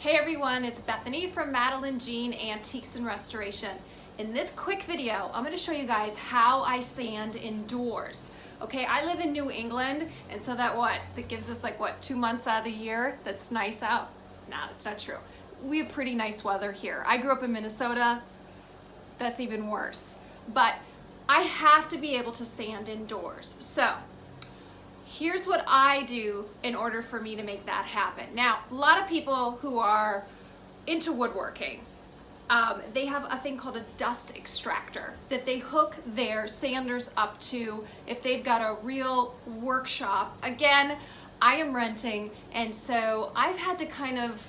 Hey everyone, it's Bethany from Madeline Jean Antiques Restoration. In this quick video, I'm going to show you guys how I sand indoors. Okay, I live in New England, and so that gives us 2 months out of the year that's nice out? Nah, that's not true. We have pretty nice weather here. I grew up in Minnesota. That's even worse. But I have to be able to sand indoors. So here's what I do in order for me to make that happen. Now, a lot of people who are into woodworking, they have a thing called a dust extractor that they hook their sanders up to if they've got a real workshop. Again, I am renting, and so I've had to kind of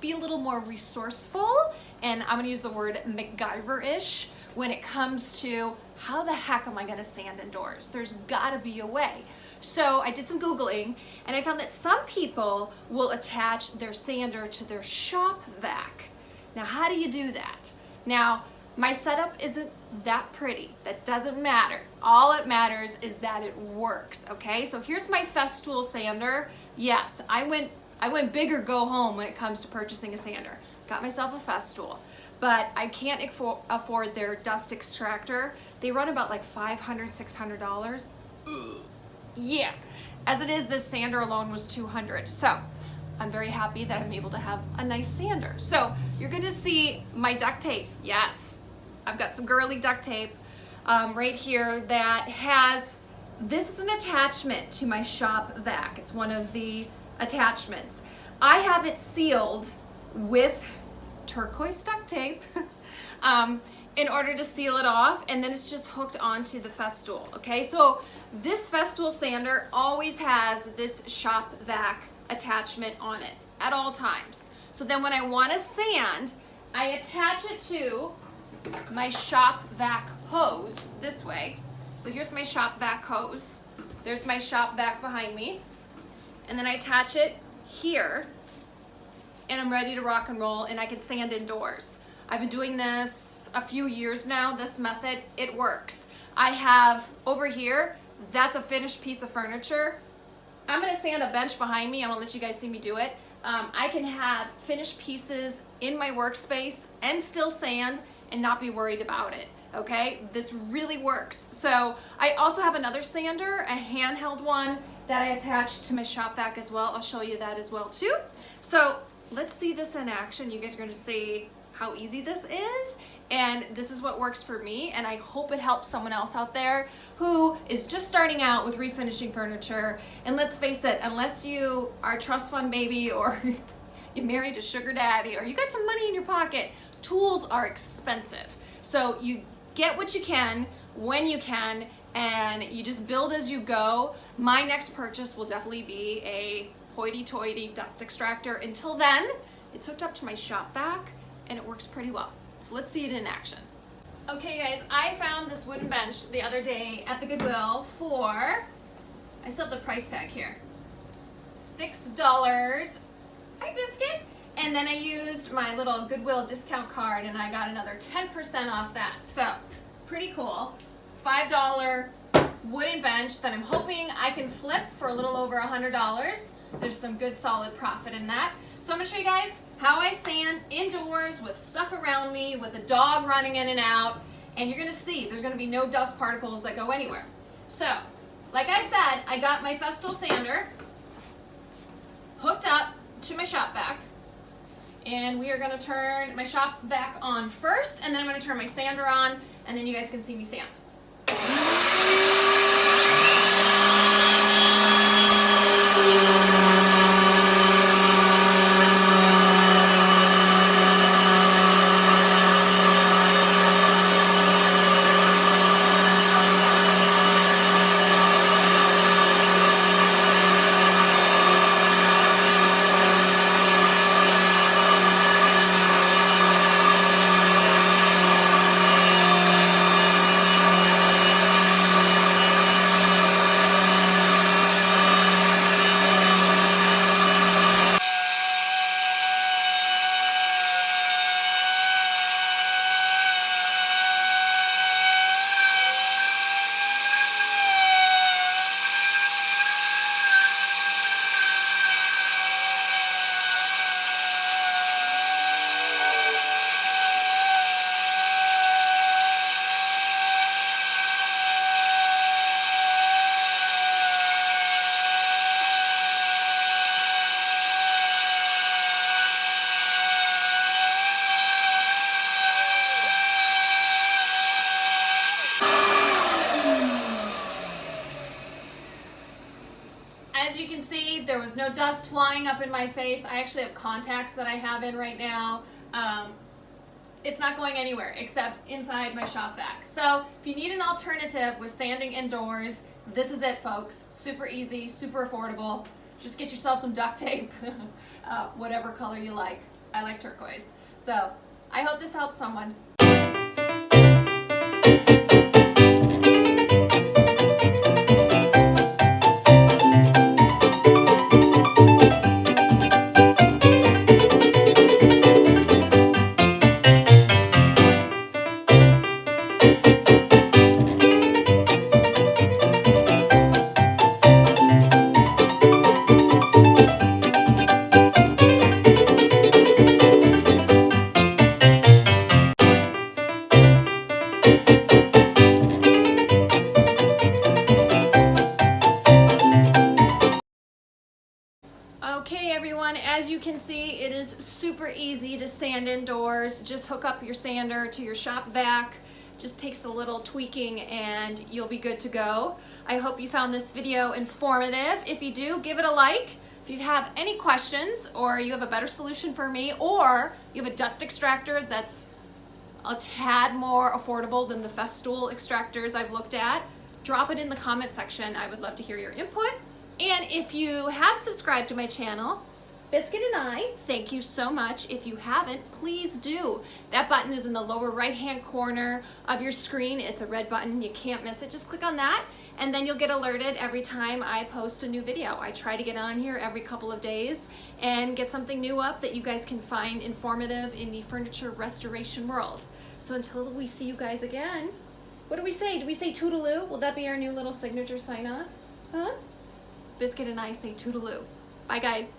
be a little more resourceful, and I'm gonna use the word MacGyver-ish when it comes to how the heck am I gonna sand indoors? There's gotta be a way. So I did some Googling, and I found that some people will attach their sander to their shop vac. Now, how do you do that? Now, my setup isn't that pretty. That doesn't matter. All it matters is that it works, okay? So here's my FESTOOL sander. Yes, I went big or go home when it comes to purchasing a sander. Got myself a FESTOOL, but I can't afford their dust extractor. They run about $500, $600. Yeah, as it is, this sander alone was $200. So I'm very happy that I'm able to have a nice sander. So you're gonna see my duct tape. Yes, I've got some girly duct tape right here that has, this is an attachment to my shop vac. It's one of the attachments. I have it sealed with turquoise duct tape in order to seal it off, and then it's just hooked onto the FESTOOL, okay? So this FESTOOL sander always has this shop vac attachment on it at all times. So then when I want to sand, I attach it to my shop vac hose this way. So here's my shop vac hose. There's my shop vac behind me. And then I attach it here, and I'm ready to rock and roll, and I can sand indoors. I've been doing this a few years now, this method. It works. I have over here, that's a finished piece of furniture. I'm gonna sand a bench behind me. I'm gonna let you guys see me do it. I can have finished pieces in my workspace and still sand and not be worried about it, okay? This really works. So I also have another sander, a handheld one, that I attached to my shop vac as well. I'll show you that as well too. So let's see this in action. You guys are gonna see how easy this is, and this is what works for me, and I hope it helps someone else out there who is just starting out with refinishing furniture. And let's face it, unless you are a trust fund baby, or you married a sugar daddy, or you got some money in your pocket, tools are expensive. So you get what you can when you can, and you just build as you go. My next purchase will definitely be a hoity-toity dust extractor. Until then, it's hooked up to my shop vac, and it works pretty well. So let's see it in action. Okay guys, I found this wooden bench the other day at the Goodwill for, I still have the price tag here, $6. Hi, Biscuit. And then I used my little Goodwill discount card, and I got another 10% off that. So pretty cool. $5 wooden bench that I'm hoping I can flip for a little over $100. There's some good solid profit in that. So I'm gonna show you guys how I sand indoors with stuff around me, with a dog running in and out, and you're gonna see there's gonna be no dust particles that go anywhere. So, like I said, I got my FESTOOL sander hooked up to my shop vac, and we are gonna turn my shop vac on first, and then I'm gonna turn my sander on, and then you guys can see me sand. windows, no dust flying up in my face. I actually have contacts that I have in right now. It's not going anywhere except inside my shop vac. So if you need an alternative with sanding indoors, this is it, folks. Super easy, super affordable. Just get yourself some duct tape, whatever color you like. I like turquoise. So I hope this helps someone. Okay everyone, as you can see, it is super easy to sand indoors. Just hook up your sander to your shop vac. Just takes a little tweaking and you'll be good to go. I hope you found this video informative. If you do, give it a like. If you have any questions or you have a better solution for me, or you have a dust extractor that's a tad more affordable than the FESTOOL extractors I've looked at, drop it in the comment section. I would love to hear your input. And if you have subscribed to my channel, Biscuit and I, thank you so much. If you haven't, please do. That button is in the lower right-hand corner of your screen. It's a red button. You can't miss it. Just click on that, and then you'll get alerted every time I post a new video. I try to get on here every couple of days and get something new up that you guys can find informative in the furniture restoration world. So until we see you guys again, what do we say? Do we say toodaloo? Will that be our new little signature sign-off? Huh? Biscuit and I say toodaloo. Bye, guys.